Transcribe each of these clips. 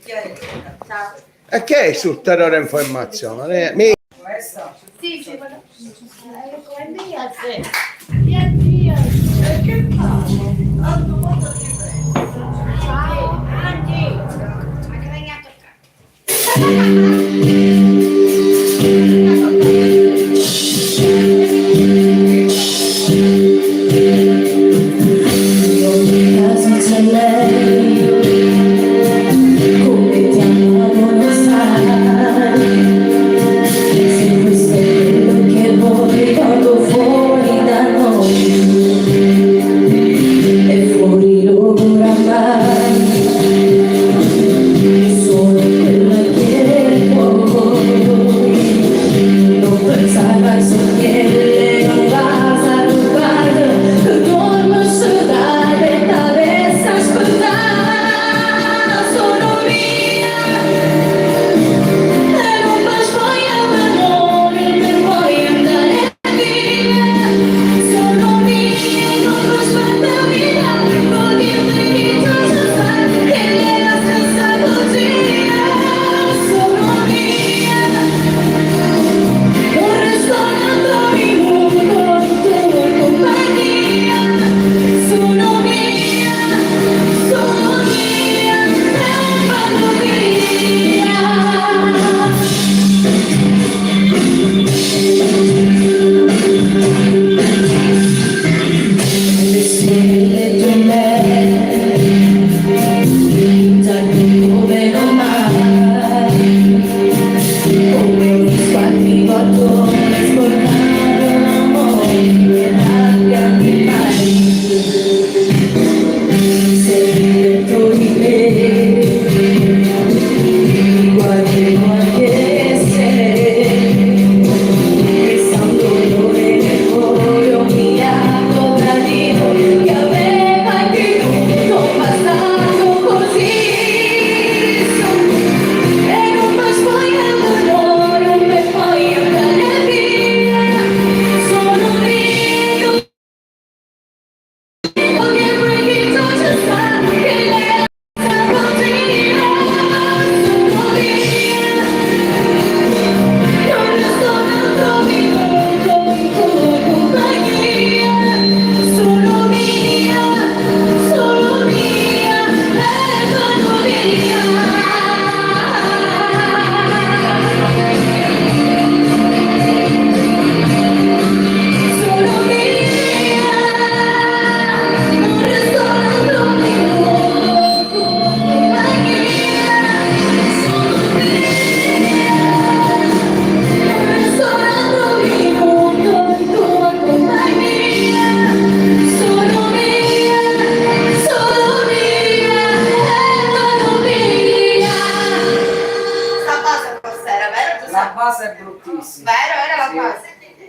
Ciao. E che è sul terrore informazione? Sì, sì, guarda. Ciao, Andy. Ma che venga a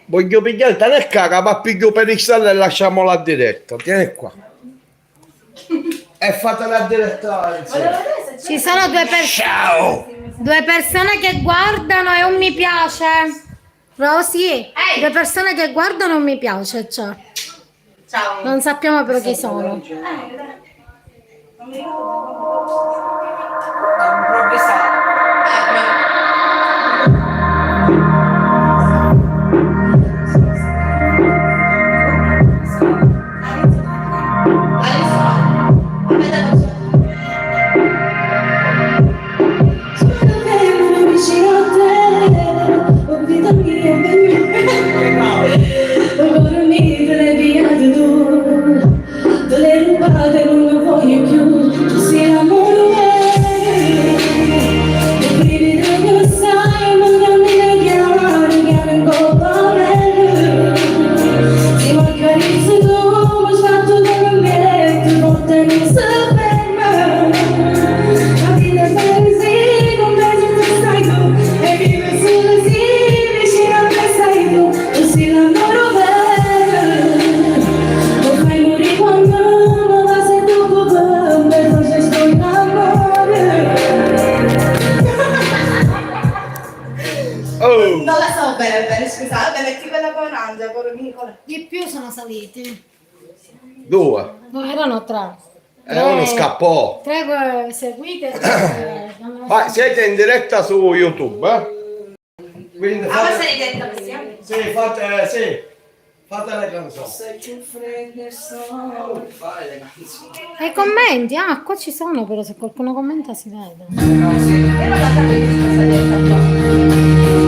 Voglio pigliare, te ne caga, ma piglio per il sale e lasciamo la diretta. Tieni qua. E fate la diretta insieme. Ci sono Ciao! due persone che guardano e un mi piace. Rosy, due persone che guardano e un mi piace, cioè. Ciao. Non sappiamo però chi sono. Oh! Non la so bene, scusate, metti quella con Angela, con Nicola. Di più sono saliti. Due. No, erano tre. Uno scappò. Tre seguite e tre Ah, siete in diretta su YouTube, eh? Quindi Ah, ma sei detta possiamo? sì, fate le canzoni. Fare le canzoni. E i commenti? Ah, qua ci sono però, se qualcuno commenta si vede. E non la capisco cosa hai detto qua.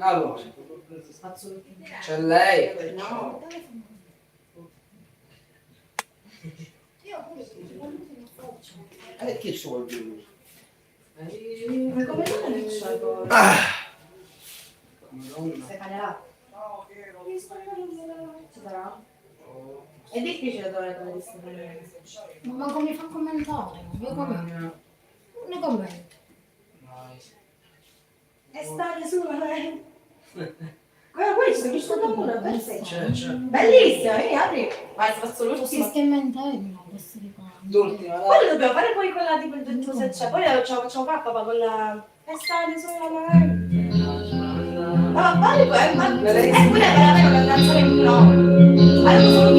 Allora, c'è lei. No. Che suo lui? Ma come non c'è poi? Sei canelato? Ci sarà? È difficile trovare come distribuire. Ma come fa a commentare? Io commento. Ne commento. E stare su, guarda questo, che sto pure, perfetto. C'è. Bellissimo, apri. Vai, se faccio Posso l'ultimo. stemmentare questo di qua. L'ultima, Poi dai. lo dobbiamo fare poi quella tipo il 21 se c'è. Poi ce la facciamo fare papà con la... E stare sulla mano. Ma poi pure veramente una canzone no. Allora sono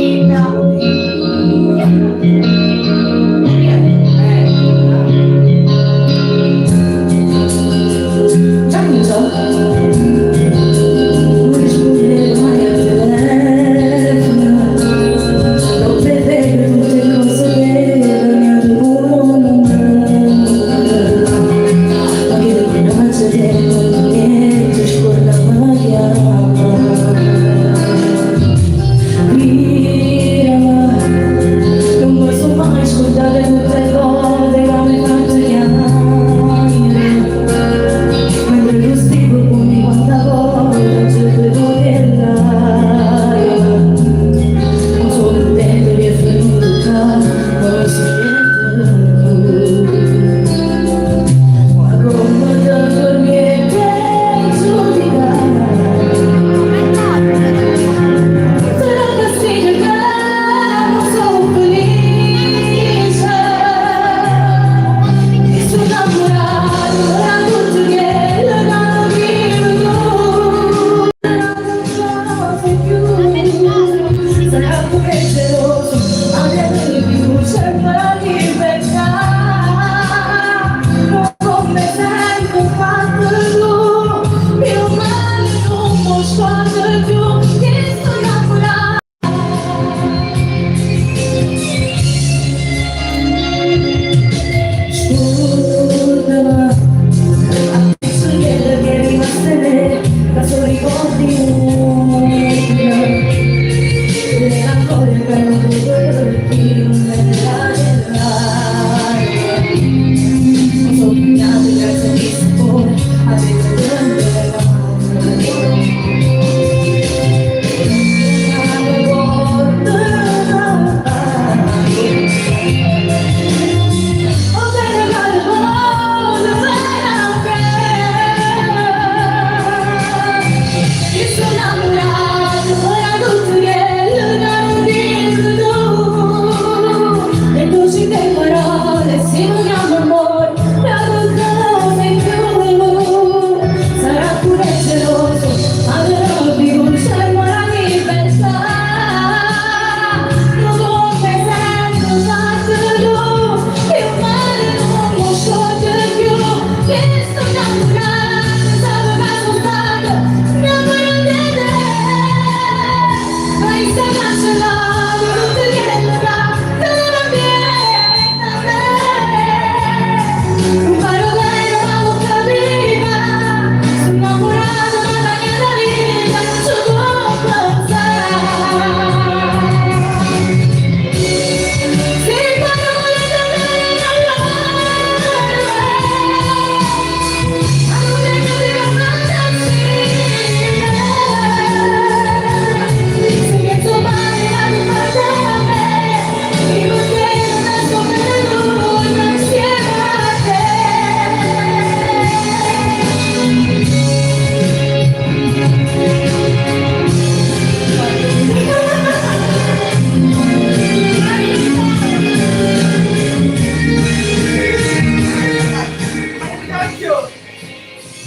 più.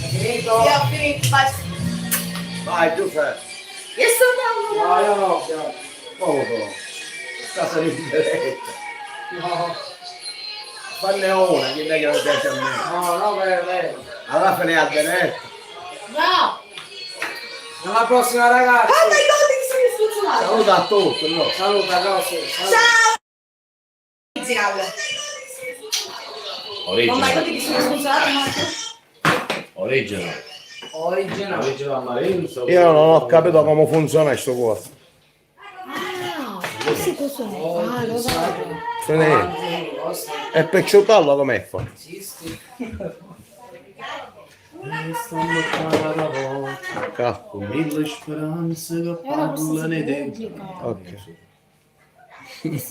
Finito? Io ho finito, basta. Vai, Giuseppe. Io sto andando. No, io no, piano. Poco. Casa di diretta. No, Fanne una, chi è che lo piace a me? no, vero. Allora fai a diretta. No! Alla prossima ragazzi. Oh my god, che sono sfortunato. Saluta a tutti, no? Saluta, Rosy. Ciao. Originale. Oh my god, Original. che sono sfortunato, Marco. Original. Originale. Original Marenzo. Io non ho capito come funziona questo qua. Ah, questo cosa è? Ah, lo so. Se ne è piaciuto come fa? Esisti. Cacco. Mille speranze che Era parlano questa di te. pubblica. Ok.